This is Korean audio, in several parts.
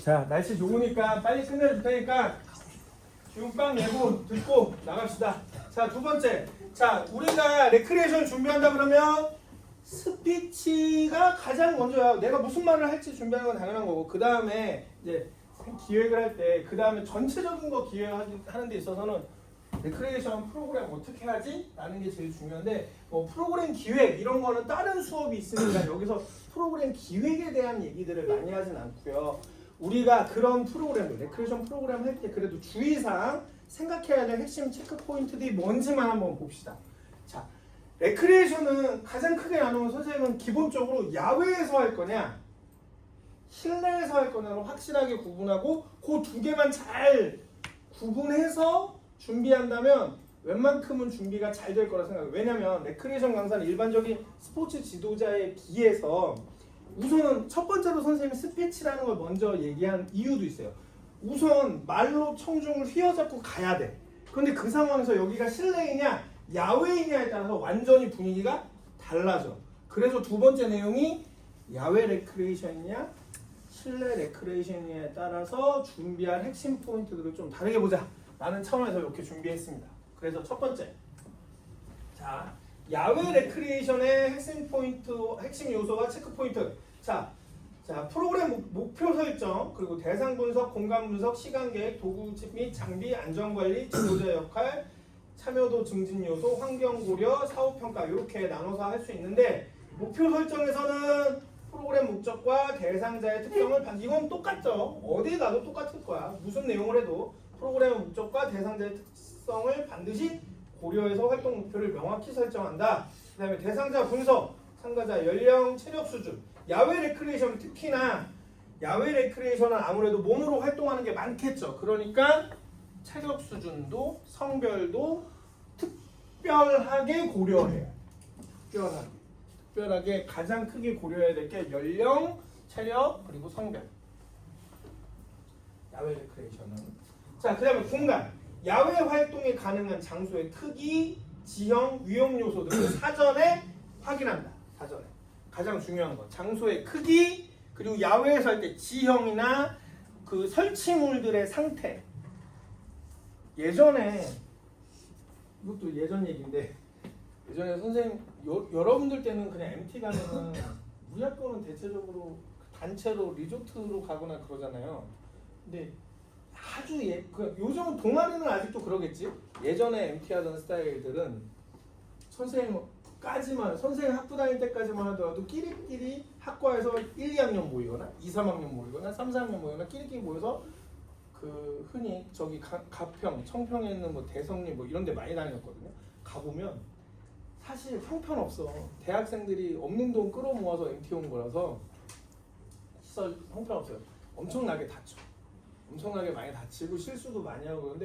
자, 날씨 좋으니까 빨리 끝내줄 테니까 기운빵 예고 듣고 나갑시다. 자, 두 번째. 자, 우리가 레크리에이션 준비한다 그러면 스피치가 가장 먼저야. 내가 무슨 말을 할지 준비하는 건 당연한 거고, 그 다음에 이제 기획을 할 때, 그 다음에 전체적인 거 기획하는 데 있어서는 레크리에이션 프로그램 어떻게 하지? 라는 게 제일 중요한데, 뭐 프로그램 기획 이런 거는 다른 수업이 있으니까 여기서 프로그램 기획에 대한 얘기들을 많이 하진 않고요. 우리가 그런 프로그램, 레크리에이션 프로그램 할 때 그래도 주의사항 생각해야 될 핵심 체크 포인트들이 뭔지만 한번 봅시다. 자, 레크리에이션은 가장 크게 나누면 선생님은 기본적으로 야외에서 할 거냐 실내에서 할 거냐로 확실하게 구분하고 그 두 개만 잘 구분해서 준비한다면 웬만큼은 준비가 잘 될 거라 생각해요. 왜냐면 레크리에이션 강사는 일반적인 스포츠 지도자에 비해서 우선은 첫 번째로 선생님이 스피치라는 걸 먼저 얘기한 이유도 있어요. 우선 말로 청중을 휘어잡고 가야 돼. 그런데 그 상황에서 여기가 실내이냐 야외이냐에 따라서 완전히 분위기가 달라져. 그래서 두 번째 내용이 야외 레크리에이션이냐 실내 레크리에이션에 따라서 준비할 핵심 포인트들을 좀 다르게 보자 라는 차원에서 이렇게 준비했습니다. 그래서 첫 번째, 자, 야외 레크리에이션의 핵심 포인트, 핵심 요소와 체크 포인트. 자, 프로그램 목표 설정, 그리고 대상 분석, 공간 분석, 시간 계획, 도구 및 장비, 안전 관리, 지도자 역할, 참여도 증진 요소, 환경 고려, 사후 평가 이렇게 나눠서 할 수 있는데, 목표 설정에서는 프로그램 목적과 대상자의 특성을 이건 똑같죠. 어디에 가도 똑같을 거야. 무슨 내용을 해도 프로그램의 목적과 대상자의 특성을 반드시 고려해서 활동 목표를 명확히 설정한다. 그 다음에 대상자 분석, 참가자 연령, 체력 수준. 야외 레크리에이션 특히나 야외 레크리에이션은 아무래도 몸으로 활동하는 게 많겠죠. 그러니까 체력 수준도 성별도 특별하게 고려해요. 특별하게 가장 크게 고려해야 될 게 연령, 체력, 그리고 성별. 야외 레크리에이션은. 자, 그 다음에 공간. 야외 활동이 가능한 장소의 크기, 지형, 위험 요소들을 사전에 확인한다. 사전에. 가장 중요한 거. 장소의 크기, 그리고 야외에서 할 때 지형이나 그 설치물들의 상태. 예전에, 이것도 예전 얘기인데, 예전에 선생님, 여러분들 때는 그냥 MT 가면은 우리 학교는 대체적으로 단체로 리조트로 가거나 그러잖아요. 근데 아주 요즘은 동아리는 아직도 그러겠지. 예전에 MT 하던 스타일들은 선생님 학부 다닐 때까지만 하더라도 끼리끼리 학과에서 1, 2학년 모이거나 2, 3학년 모이거나 3, 4학년 모이거나 끼리끼리 모여서 그 흔히 저기 가평, 청평에 있는 뭐 대성리 뭐 이런 데 많이 다녔거든요. 가보면 사실 형편없어. 대학생들이 없는 돈 끌어모아서 MT 온 거라서 시설 형편없어요. 엄청나게 다쳐. 엄청나게 많이 다치고 실수도 많이 하고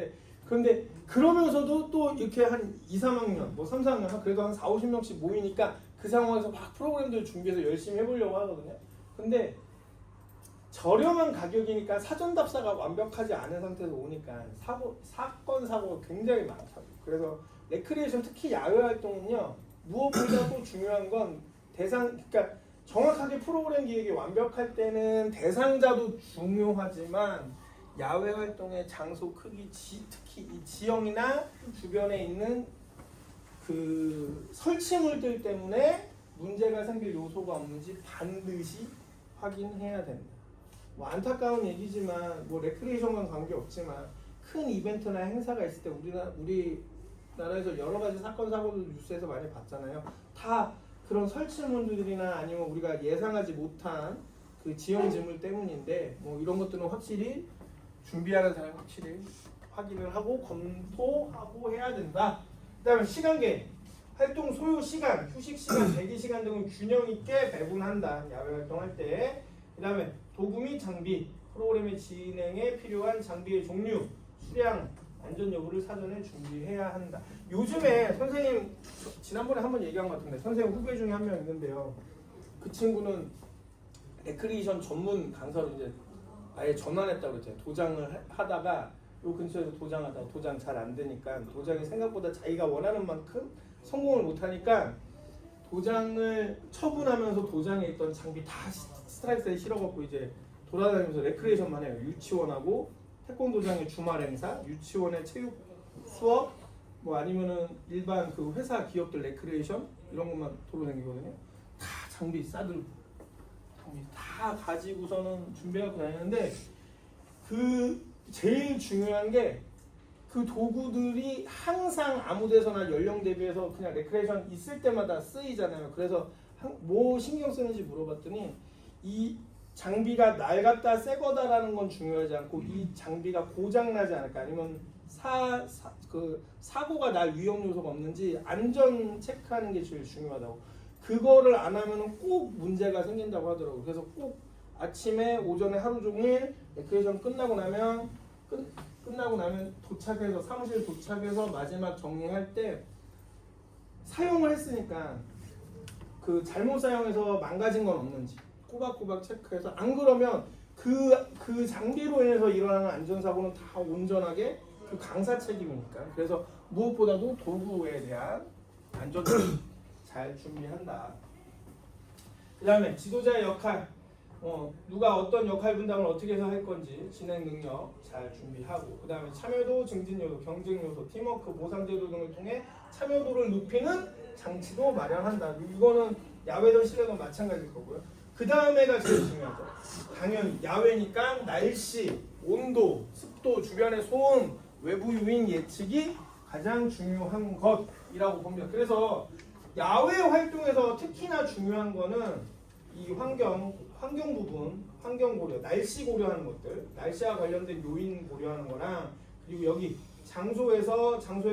그런데 그러면서도 또 이렇게 한 2, 3학년, 뭐 3, 4학년 그래도 한 4, 50명씩 모이니까 그 상황에서 막 프로그램들 준비해서 열심히 해보려고 하거든요. 근데 저렴한 가격이니까 사전 답사가 완벽하지 않은 상태에서 오니까 사건 사고가 굉장히 많다고. 그래서 레크리에이션 특히 야외 활동은요 무엇보다도 중요한 건 그러니까 정확하게 프로그램 기획이 완벽할 때는 대상자도 중요하지만 야외 활동의 장소 크기, 특히 이 지형이나 주변에 있는 그 설치물들 때문에 문제가 생길 요소가 없는지 반드시 확인해야 된다. 뭐 안타까운 얘기지만 뭐 레크리에이션과는 관계없지만 큰 이벤트나 행사가 있을 때 우리나라에서 여러 가지 사건 사고들 뉴스에서 많이 봤잖아요. 다 그런 설치물들이나 아니면 우리가 예상하지 못한 그 지형지물 때문인데 뭐 이런 것들은 확실히 준비하는 사람이 확실히 확인을 하고 검토하고 해야 된다. 그 다음에 시간 계획. 활동 소요 시간, 휴식 시간, 대기 시간 등을 균형 있게 배분한다. 야외 활동할 때. 그 다음에 도구 및 장비, 프로그램의 진행에 필요한 장비의 종류, 수량, 안전 여부를 사전에 준비해야 한다. 요즘에 선생님 지난번에 한번 얘기한 것 같은데 선생님 후배 중에 한 명 있는데요. 그 친구는 레크리에이션 전문 강사로 이제 아예 전환했다고 그랬잖아요. 도장을 하다가 요 근처에서 도장하다가 도장 잘 안 되니까 도장이 생각보다 자기가 원하는 만큼 성공을 못하니까 도장을 처분하면서 도장에 있던 장비 다 스트라이크에 실어갖고 이제 돌아다니면서 레크레이션만 해요. 유치원하고 태권도장의 주말 행사, 유치원의 체육 수업, 뭐 아니면은 일반 그 회사 기업들 레크레이션 이런 것만 돌아다니거든요. 다 장비 싸들고 장비 다 가지고서는 준비하고 다니는데 그 제일 중요한 게 그 도구들이 항상 아무 데서나 연령 대비해서 그냥 레크레이션 있을 때마다 쓰이잖아요. 그래서 뭐 신경 쓰는지 물어봤더니 이 장비가 낡았다 새 거다라는 건 중요하지 않고 이 장비가 고장 나지 않을까 아니면 사고가 날 위험 요소가 없는지 안전 체크하는 게 제일 중요하다고. 그거를 안 하면은 꼭 문제가 생긴다고 하더라고요. 그래서 꼭 아침에 오전에 하루 종일 레크레이션 끝나고 나면 도착해서 사무실 도착해서 마지막 정리할 때 사용을 했으니까 그 잘못 사용해서 망가진 건 없는지 꼬박꼬박 체크해서 안 그러면 그 장비로 인해서 일어나는 안전사고는 다 온전하게 그 강사 책임이니까. 그래서 무엇보다도 도구에 대한 안전을 잘 준비한다. 그 다음에 지도자의 역할, 누가 어떤 역할 분담을 어떻게 해서 할 건지 진행 능력 잘 준비하고, 그 다음에 참여도, 증진 요소, 경쟁 요소, 팀워크, 보상 제도 등을 통해 참여도를 높이는 장치도 마련한다. 이거는 야외든 실내든 마찬가지일 거고요. 그 다음에가 제일 중요하죠. 당연히 야외니까 날씨, 온도, 습도, 주변의 소음, 외부 요인 예측이 가장 중요한 것이라고 봅니다. 그래서 야외 활동에서 특히나 중요한 거는 이 환경 부분, 환경 고려, 날씨 고려하는 것들, 날씨와 관련된 요인 고려하는 거랑, 그리고 여기 장소의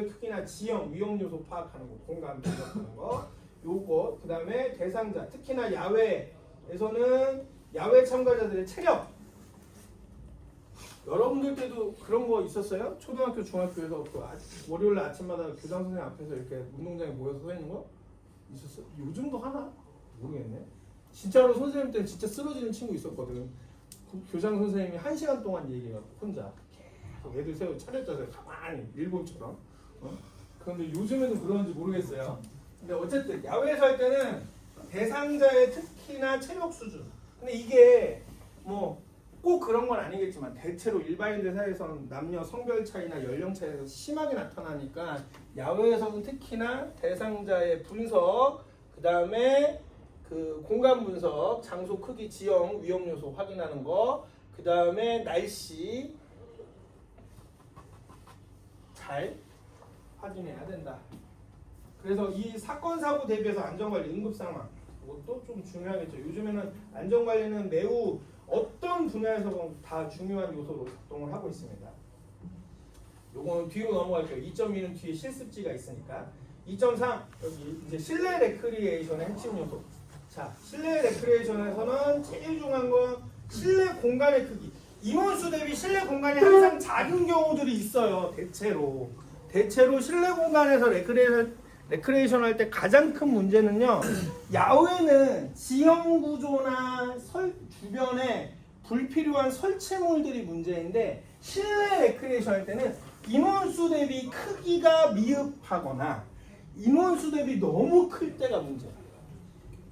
크기나 지형, 위험 요소 파악하는 거, 공간 분석하는 거, 요거, 그 다음에 대상자, 특히나 야외에서는 야외 참가자들의 체력. 여러분들 때도 그런 거 있었어요? 초등학교, 중학교에서 월요일 아침마다 교장 선생님 앞에서 이렇게 운동장에 모여서 서 있는 거 있었어요? 요즘도 하나? 모르겠네. 진짜로 선생님 때는 진짜 쓰러지는 친구 있었거든. 교장 선생님이 1시간 동안 얘기해요. 혼자 계속 애들 세워 차렷자세 가만히 일본처럼. 그런데 요즘에는 그런지 모르겠어요. 근데 어쨌든 야외에서 할 때는 대상자의 특히나 체력 수준. 근데 이게 뭐 꼭 그런 건 아니겠지만 대체로 일반인들 사이에서는 남녀 성별 차이나 연령 차이가 심하게 나타나니까 야외에서는 특히나 대상자의 분석, 그 다음에 그 공간 분석, 장소 크기, 지형, 위험 요소 확인하는 거, 그 다음에 날씨 잘 확인해야 된다. 그래서 이 사건 사고 대비해서 안전관리, 응급 상황, 이것도 좀 중요하겠죠. 요즘에는 안전관리는 매우 어떤 분야에서 다 중요한 요소로 작동을 하고 있습니다. 요거는 뒤로 넘어갈게요. 2.2는 뒤에 실습지가 있으니까. 2.3 여기 이제 실내 레크리에이션의 핵심 요소. 자, 실내 레크리에이션에서는 제일 중요한 건 실내 공간의 크기. 인원수 대비 실내 공간이 항상 작은 경우들이 있어요. 대체로 실내 공간에서 레크레이션 할 때 가장 큰 문제는요, 야외는 지형 구조나 주변에 불필요한 설치물들이 문제인데, 실내 레크레이션 할 때는 인원수 대비 크기가 미흡하거나 인원수 대비 너무 클 때가 문제예요.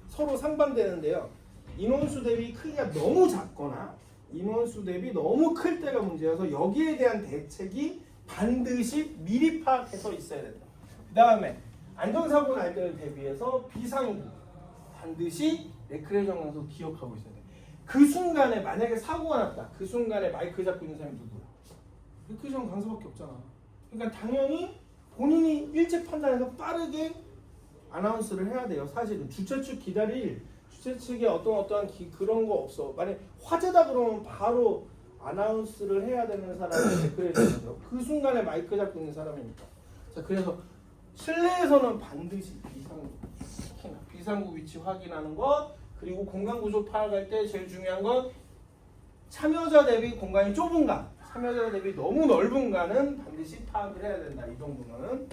서로 상반되는데요, 인원수 대비 크기가 너무 작거나 인원수 대비 너무 클 때가 문제여서 여기에 대한 대책이 반드시 미리 파악해서 있어야 된다. 그 다음에 안전사고 날 때를 대비해서 비상구 반드시 레크레이션에서 기억하고 있어야 돼. 그 순간에 만약에 사고가 났다. 그 순간에 마이크 잡고 있는 사람이 누구야? 레크레이션 강사밖에 없잖아. 그러니까 당연히 본인이 일찍 판단해서 빠르게 아나운스를 해야 돼요. 사실은 주최 측 주최 측에 어떠한 그런 거 없어. 만약 화재다 그러면 바로 아나운스를 해야 되는 사람이 레크레이션이죠. 그 순간에 마이크 잡고 있는 사람이니까. 자, 그래서 실내에서는 반드시 비상구 위치 확인하는 것, 그리고 공간 구조 파악할 때 제일 중요한 건 참여자 대비 공간이 좁은가, 참여자 대비 너무 넓은가는 반드시 파악을 해야 된다. 이 정도는.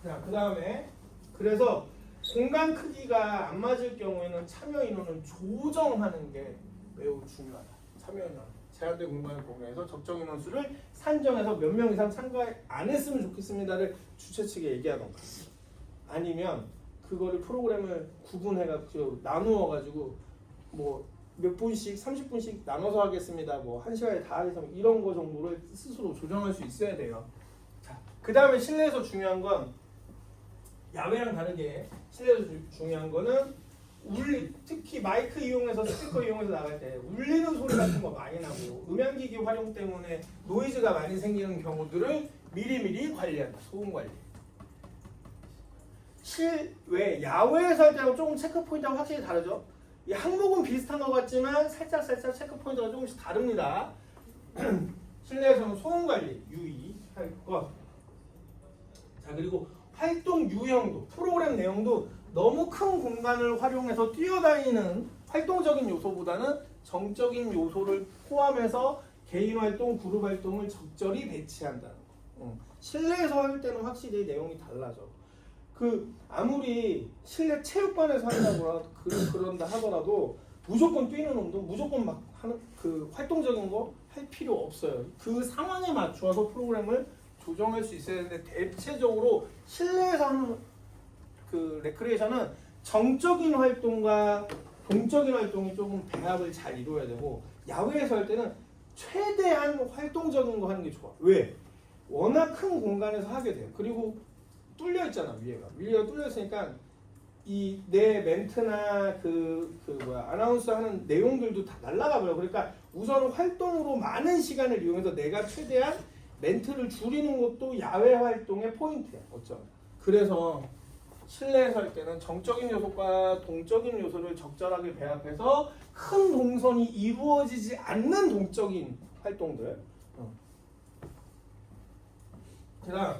자, 그 다음에 그래서 공간 크기가 안 맞을 경우에는 참여 인원을 조정하는 게 매우 중요하다. 참여 인원. 제한된 공간을 공유해서 적정 인원수를 산정해서 몇 명 이상 참가 안 했으면 좋겠습니다를 주최 측에 얘기하던가, 아니면 그거를 프로그램을 구분해가지고 나누어가지고 뭐 몇 분씩 30분씩 나눠서 하겠습니다. 뭐 1시간에 다 하겠습니다. 이런 거 정도를 스스로 조정할 수 있어야 돼요. 자, 그 다음에 실내에서 중요한 건 야외랑 다르게 실내에서 중요한 거는 특히 마이크 이용해서 스피커 이용해서 나갈 때 울리는 소리 같은 거 많이 나고 음향기기 활용 때문에 노이즈가 많이 생기는 경우들을 미리미리 관리한다. 소음 관리. 실외, 야외에서 할 때하고 조금 체크 포인트가 확실히 다르죠. 이 항목은 비슷한 것 같지만 살짝 체크 포인트가 조금씩 다릅니다. 실내에서는 소음 관리 유의할 것. 자, 그리고 활동 유형도, 프로그램 내용도 너무 큰 공간을 활용해서 뛰어다니는 활동적인 요소보다는 정적인 요소를 포함해서 개인 활동, 그룹 활동을 적절히 배치한다는 거. 실내에서 할 때는 확실히 내용이 달라져. 아무리 실내 체육관에서 한다거나 그런다 하더라도 무조건 뛰는 운동, 무조건 막 하는 활동적인 거 할 필요 없어요. 그 상황에 맞추어서 프로그램을 조정할 수 있어야 되는데 대체적으로 실내에서 하는 레크리에이션은 정적인 활동과 동적인 활동이 조금 배합을 잘 이루어야 되고 야외에서 할 때는 최대한 활동적인 거 하는 게 좋아. 왜? 워낙 큰 공간에서 하게 돼요. 그리고 뚫려 있잖아. 위에가 뚫려 있으니까 이 내 멘트나 아나운서 하는 내용들도 다 날아가 버려. 그러니까 우선 활동으로 많은 시간을 이용해서 내가 최대한 멘트를 줄이는 것도 야외 활동의 포인트야. 어쩌면. 그래서 실내에서 할 때는 정적인 요소과 동적인 요소를 적절하게 배합해서 큰 동선이 이루어지지 않는 동적인 활동들. 그다음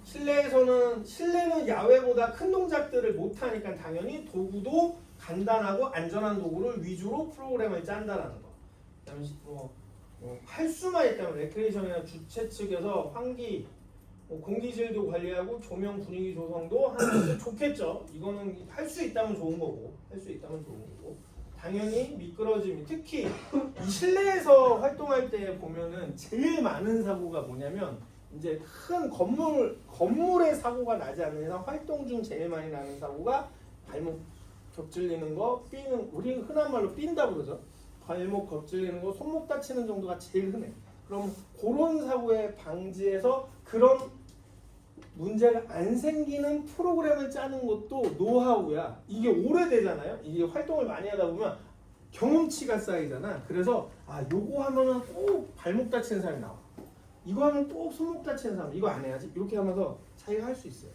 실내는 야외보다 큰 동작들을 못하니까 당연히 도구도 간단하고 안전한 도구를 위주로 프로그램을 짠다라는 거. 그다음에 할 수만 있다면 레크리에이션이나 주최 측에서 환기, 공기질도 관리하고 조명 분위기 조성도 하는 것도 좋겠죠. 이거는 할 수 있다면 좋은 거고, 당연히 미끄러짐이, 특히 이 실내에서 활동할 때 보면은 제일 많은 사고가 뭐냐면 이제 큰 건물의 사고가 나지 않는 이상 활동 중 제일 많이 나는 사고가 발목 겹질리는 거, 우리 흔한 말로 삔다 그러죠. 발목 겹질리는 거, 손목 다치는 정도가 제일 흔해. 그럼 그런 사고의 방지에서 그런 문제가 안 생기는 프로그램을 짜는 것도 노하우야. 이게 오래되잖아요. 이게 활동을 많이 하다 보면 경험치가 쌓이잖아. 그래서 요거 하면은 꼭 발목 다치는 사람이 나와. 이거 하면 꼭 손목 다치는 사람, 이거 안 해야지. 이렇게 하면서 자기가 할 수 있어요.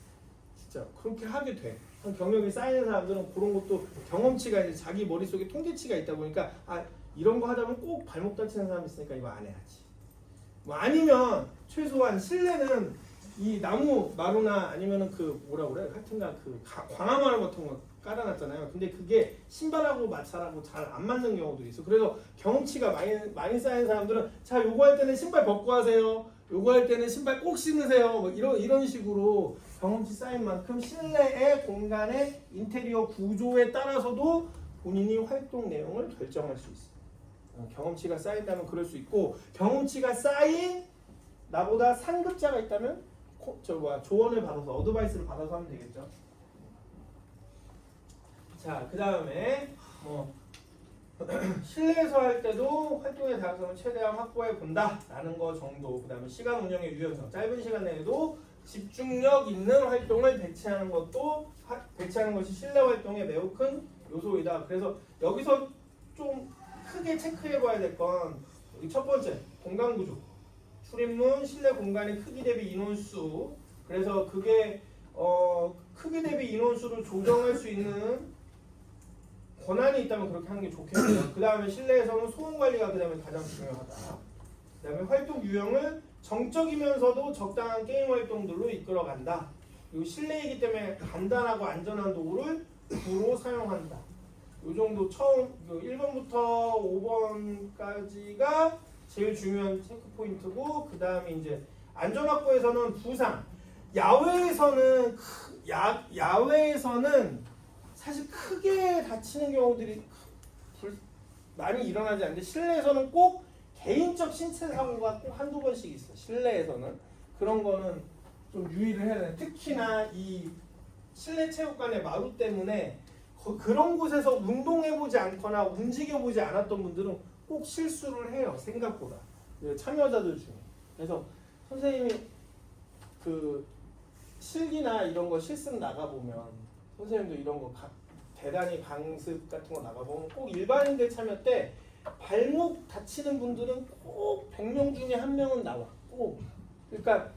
진짜 그렇게 하게 돼. 경력이 쌓이는 사람들은 그런 것도 경험치가 이제 자기 머릿속에 통계치가 있다 보니까 이런 거 하다 보면 꼭 발목 다치는 사람이 있으니까 이거 안 해야지. 아니면 최소한 실내는 이 나무 마루나 아니면은 하여튼간 광화마루 같은 거 깔아놨잖아요. 근데 그게 신발하고 마찰하고 잘 안 맞는 경우도 있어. 그래서 경험치가 많이 쌓인 사람들은 자, 요거 할 때는 신발 벗고 하세요. 요거 할 때는 신발 꼭 신으세요. 이런 식으로 경험치 쌓인 만큼 실내의 공간의 인테리어 구조에 따라서도 본인이 활동 내용을 결정할 수 있어요. 경험치가 쌓인다면 그럴 수 있고, 경험치가 쌓인 나보다 상급자가 있다면 조언을 받아서, 어드바이스를 받아서 하면 되겠죠. 자, 그 다음에 실내에서 할 때도 활동의 다양성을 최대한 확보해 본다라는 거 정도. 그 다음에 시간 운영의 유연성, 짧은 시간 내에도 집중력 있는 활동을 배치하는 것이 실내 활동의 매우 큰 요소이다. 그래서 여기서 좀 크게 체크해 봐야 될 건 첫 번째, 공간 구조. 출입문, 실내 공간의 크기 대비 인원수. 그래서 그게 크기 대비 인원수를 조정할 수 있는 권한이 있다면 그렇게 하는 게 좋겠고요. 그 다음에 실내에서는 소음 관리가 그 다음에 가장 중요하다. 그 다음에 활동 유형을 정적이면서도 적당한 게임 활동들로 이끌어간다. 그리고 실내이기 때문에 간단하고 안전한 도구를 주로 사용한다. 이 정도 처음 1번부터 5번까지가 제일 중요한 체크 포인트고, 그 다음에 이제 안전 확보에서는 부상. 야외에서는 사실 크게 다치는 경우들이 많이 일어나지 않는데, 실내에서는 꼭 개인적 신체 사고가 꼭 한두 번씩 있어. 실내에서는 그런 거는 좀 유의를 해야 돼. 특히나 이 실내 체육관의 마루 때문에 그런 곳에서 운동해보지 않거나 움직여보지 않았던 분들은 꼭 실수를 해요. 생각보다. 참여자들 중에. 그래서 선생님이 그 실기나 이런 거 실습 나가보면 선생님도 이런 거 대단히 강습 같은 거 나가보면 꼭 일반인들 참여 때 발목 다치는 분들은 꼭 100명 중에 1명은 나와. 꼭. 그러니까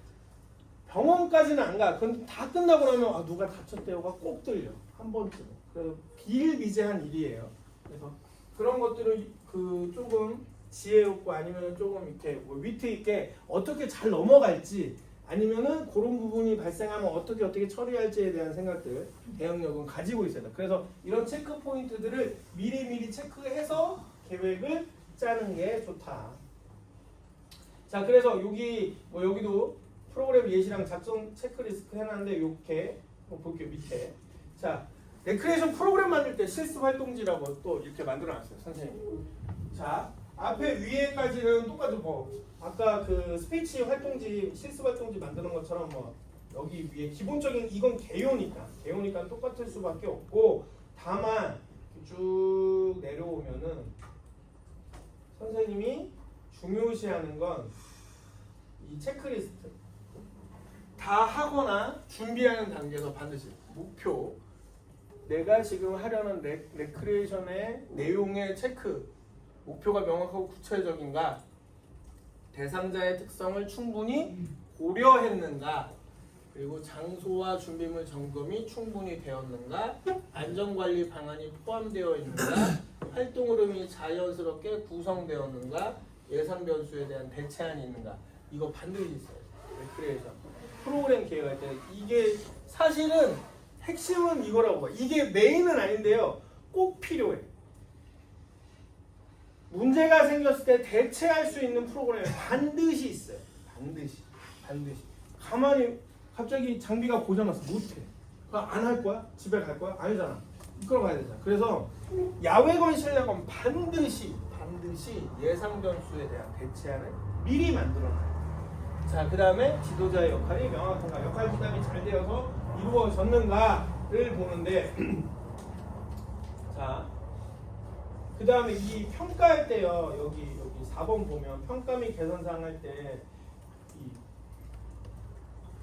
병원까지는 안 가. 그건 다 끝나고 나면 아 누가 다쳤대요가 꼭 들려. 한 번쯤은. 그래서 비일비재한 일이에요. 그래서 그런 것들을 그 조금 지혜롭고 아니면 조금 이렇게 뭐 위트 있게 어떻게 잘 넘어갈지 아니면은 그런 부분이 발생하면 어떻게 처리할지에 대한 생각들 대응력은 가지고 있어야 돼. 그래서 이런 체크 포인트들을 미리미리 체크해서 계획을 짜는 게 좋다. 자, 그래서 여기도 프로그램 예시랑 작성 체크리스트 해놨는데 이렇게 볼게요. 밑에. 자, 레크레이션 프로그램 만들 때 실습 활동지라고 또 이렇게 만들어놨어요, 선생님. 자, 앞에 위에까지는 똑같은 아까 그 스피치 활동지, 실습 활동지 만드는 것처럼 여기 위에 기본적인 이건 개요니까 똑같을 수밖에 없고, 다만 쭉 내려오면은 선생님이 중요시하는 건 이 체크리스트 다 하거나 준비하는 단계에서 반드시 목표, 내가 지금 하려는 레크리에이션의 내용의 체크, 목표가 명확하고 구체적인가, 대상자의 특성을 충분히 고려했는가, 그리고 장소와 준비물 점검이 충분히 되었는가, 안전관리 방안이 포함되어 있는가, 활동 흐름이 자연스럽게 구성되었는가, 예상 변수에 대한 대체안이 있는가, 이거 반드시 있어요. 레크리에이션 프로그램 계획할 때 이게 사실은 핵심은 이거라고 봐요. 이게 메인은 아닌데요, 꼭 필요해. 문제가 생겼을 때 대체할 수 있는 프로그램이 반드시 있어요. 반드시. 가만히 갑자기 장비가 고장났어. 못해. 안 할 거야? 집에 갈 거야? 아니잖아. 이끌어 가야 되잖아. 그래서 야외건 실내건 반드시 예상 변수에 대한 대체안을 미리 만들어놔요. 자, 그 다음에 지도자의 역할이 명확한가, 역할 분담이 잘 되어서 이루어졌는가를 보는데, 자, 그 다음에 이 평가할 때요, 여기 4번 보면 평가 및 개선사항 할 때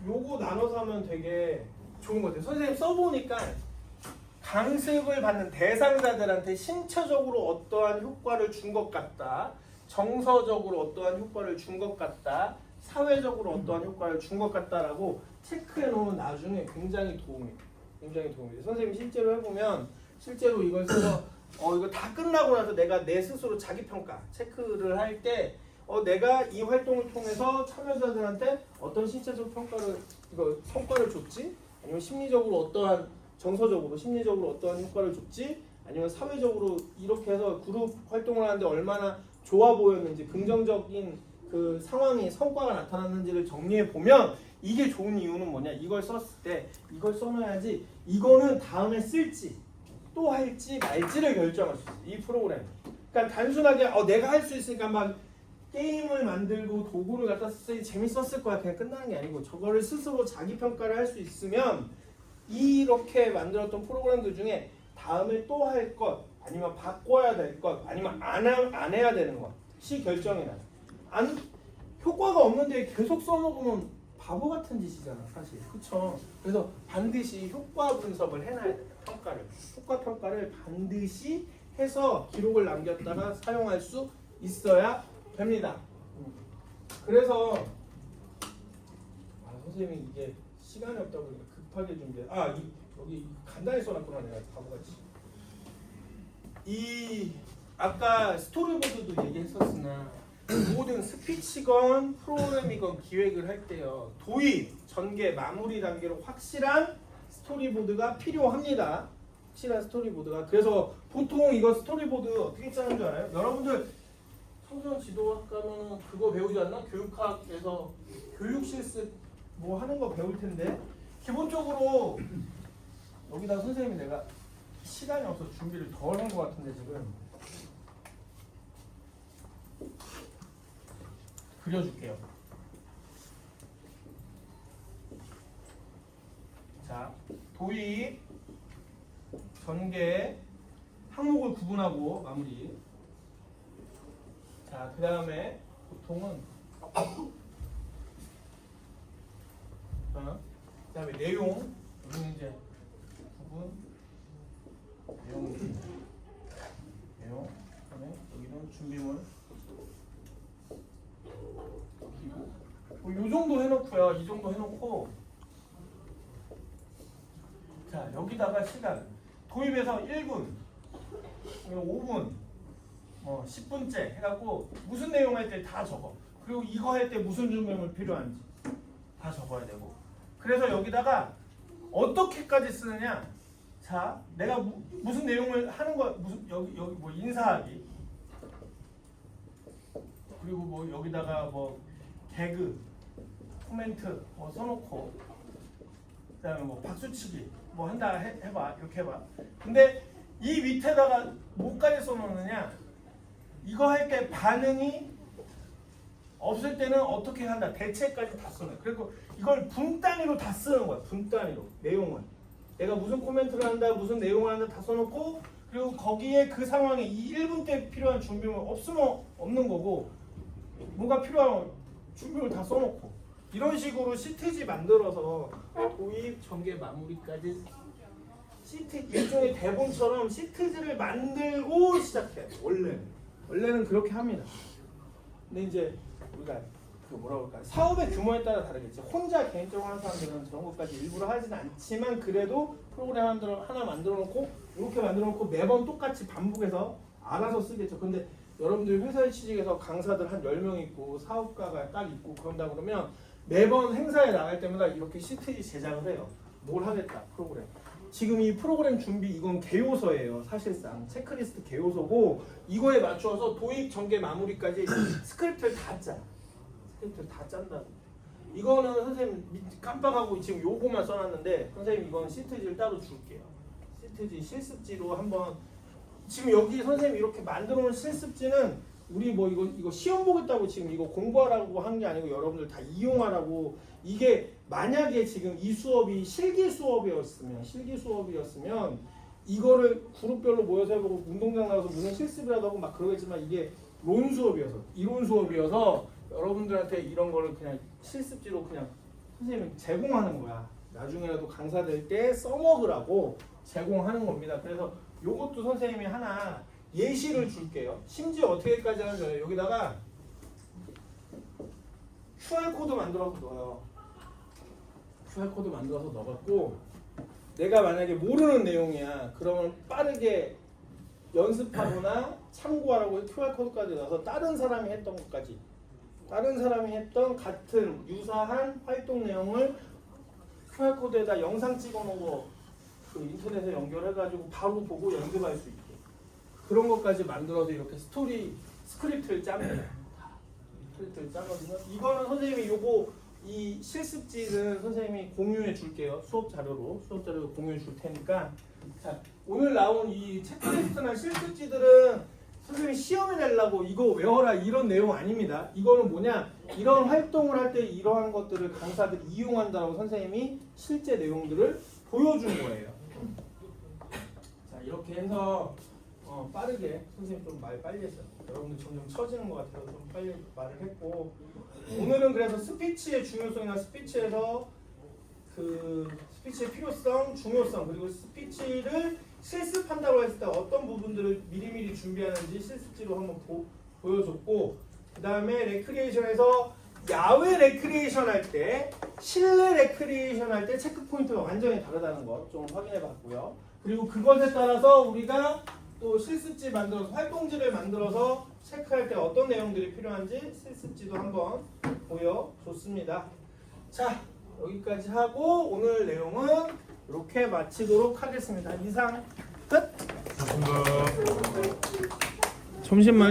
요거 나눠서 하면 되게 좋은 것 같아요. 선생님 써보니까 강습을 받는 대상자들한테 신체적으로 어떠한 효과를 준 것 같다, 정서적으로 어떠한 효과를 준 것 같다, 사회적으로 어떠한 효과를 준 것 같다라고 체크해 놓으면 나중에 굉장히 도움이 돼요. 선생님이 실제로 해보면 실제로 이걸 써서 이거 다 끝나고 나서 내가 내 스스로 자기평가 체크를 할 때 내가 이 활동을 통해서 참여자들한테 어떤 신체적 성과를 줬지? 아니면 정서적으로 심리적으로 어떠한 효과를 줬지? 아니면 사회적으로 이렇게 해서 그룹 활동을 하는데 얼마나 좋아 보였는지, 긍정적인 그 상황이 성과가 나타났는지를 정리해 보면 이게 좋은 이유는 뭐냐? 이걸 썼을 때 이걸 써놔야지 이거는 다음에 쓸지 또 할지 말지를 결정할 수 있어요. 이 프로그램. 그러니까 단순하게 내가 할 수 있으니까 막 게임을 만들고 도구를 갖다 쓰니 재밌었을 거야. 그냥 끝나는 게 아니고 저거를 스스로 자기 평가를 할 수 있으면 이렇게 만들었던 프로그램들 중에 다음에 또 할 것, 아니면 바꿔야 될 것, 아니면 안 해야 되는 것이 결정이 나요. 효과가 없는데 계속 써먹으면 바보 같은 짓이잖아, 사실. 그쵸? 그래서 반드시 효과 분석을 해놔야 돼요. 효과 평가를 반드시 해서 기록을 남겼다가 사용할 수 있어야 됩니다. 그래서 선생님이 이게 시간이 없다 보니까 급하게 준비해. 여기 간단히 써놨구나, 내가 바보같이. 아까 스토리보드도 얘기했었으나 모든 스피치건 프로그램이건 기획을 할 때요, 도입, 전개, 마무리 단계로 확실한 스토리보드가 필요합니다. 그래서 보통 이거 스토리보드 어떻게 짜는 줄 알아요? 여러분들 청소년 지도학 가면 그거 배우지 않나? 교육학에서 교육 실습 뭐 하는 거 배울 텐데, 기본적으로 여기다 선생님이 내가 시간이 없어서 준비를 덜 한 것 같은데 지금 그려줄게요. 자, 도입, 전개 항목을 구분하고 마무리. 자, 그 다음에 보통은 그 다음에 내용, 여기는 이제 부분, 내용, 그 다음에 여기는 준비물. 요 정도 해놓고요. 이 정도 해놓고, 자, 여기다가 시간 도입해서 1분, 5분, 10분째 해갖고 무슨 내용 할 때 다 적어. 그리고 이거 할 때 무슨 준비물 필요한지 다 적어야 되고. 그래서 여기다가 어떻게까지 쓰느냐? 자, 내가 무슨 내용을 하는 거, 무슨 여기 뭐 인사하기, 그리고 뭐 여기다가 뭐 개그, 코멘트 뭐 써놓고, 그다음에 뭐 박수치기 뭐 한다 해봐, 이렇게 해봐. 근데 이 밑에다가 뭐까지 써놓느냐? 이거 할 때 반응이 없을 때는 어떻게 한다, 대체까지 다 쓰는. 그리고 이걸 분 단위로 다 쓰는 거야. 분 단위로 내용을. 내가 무슨 코멘트를 한다, 무슨 내용을 한다 다 써놓고, 그리고 거기에 그 상황에 이 1분 때 필요한 준비물 없으면 없는 거고, 뭐가 필요한 준비물 다 써놓고, 이런 식으로 시트지 만들어서 도입, 전개, 마무리까지 시트 일종의 대본처럼 시트지를 만들고 시작해. 원래는 그렇게 합니다. 근데 이제 우리가 그 뭐라고 할까, 사업의 규모에 따라 다르겠죠. 혼자 개인적으로 하는 사람들은 저런 것까지 일부러 하진 않지만, 그래도 프로그램 하나 만들어 놓고 이렇게 만들어 놓고 매번 똑같이 반복해서 알아서 쓰겠죠. 근데 여러분들 회사에 취직해서 강사들 한 10명 있고 사업가가 딱 있고 그런다 그러면 매번 행사에 나갈 때마다 이렇게 시트지 제작을 해요. 뭘 하겠다, 프로그램. 지금 이 프로그램 준비, 이건 개요서예요. 사실상 체크리스트 개요서고, 이거에 맞춰서 도입, 전개, 마무리까지 스크립트를 다 짜. 스크립트를 다 짠다고. 이거는 선생님 깜빡하고 지금 요거만 써놨는데, 선생님 이건 시트지를 따로 줄게요. 시트지 실습지로 한번, 지금 여기 선생님이 이렇게 만들어 놓은 실습지는 우리 뭐 이거 시험 보겠다고 지금 이거 공부하라고 한 게 아니고 여러분들 다 이용하라고. 이게 만약에 지금 이 수업이 실기 수업이었으면 이거를 그룹별로 모여서 해보고 운동장 나가서 무슨 실습이라도 하고 막 그러겠지만, 이게 이론 수업이어서 여러분들한테 이런 거를 그냥 실습지로 그냥 선생님이 제공하는 거야. 나중에라도 강사 될 때 써먹으라고 제공하는 겁니다. 그래서 요것도 선생님이 하나 예시를 줄게요. 심지어 어떻게까지 하는지 여기다가 QR코드 만들어서 넣어요. QR코드 만들어서 넣어갖고, 내가 만약에 모르는 내용이야, 그러면 빠르게 연습하거나 참고하라고 QR코드까지 넣어서 다른 사람이 했던 것까지, 다른 사람이 했던 같은 유사한 활동 내용을 QR코드에다 영상 찍어놓고 그 인터넷에 연결해가지고 바로 보고 연습할 수 있게, 그런 것까지 만들어서 이렇게 스크립트를 짭니다. 스크립트를 짜거든요. 이거는 선생님이 이 실습지는 선생님이 공유해 줄게요. 수업 자료로 공유해 줄 테니까. 자, 오늘 나온 이 체크리스트나 실습지들은 선생님이 시험에 내려고 이거 외워라 이런 내용 아닙니다. 이거는 뭐냐, 이런 활동을 할 때 이러한 것들을 강사들이 이용한다고 선생님이 실제 내용들을 보여준 거예요. 자, 이렇게 해서 빠르게, 선생님 좀 말 빨리 했어요. 여러분들 점점 처지는 것 같아서 좀 빨리 말을 했고, 오늘은 그래서 스피치의 중요성이나 스피치에서 그 스피치의 필요성, 중요성, 그리고 스피치를 실습한다고 했을 때 어떤 부분들을 미리미리 준비하는지 실습지로 한번 보여줬고, 그 다음에 레크리에이션에서 야외 레크리에이션 할 때, 실내 레크리에이션 할 때 체크 포인트가 완전히 다르다는 거 좀 확인해 봤고요. 그리고 그것에 따라서 우리가 또 실습지 만들어서, 활동지를 만들어서 체크할 때 어떤 내용들이 필요한지 실습지도 한번 보여줬습니다. 자, 여기까지 하고 오늘 내용은 이렇게 마치도록 하겠습니다. 이상 끝. 감사합니다. 점심 마시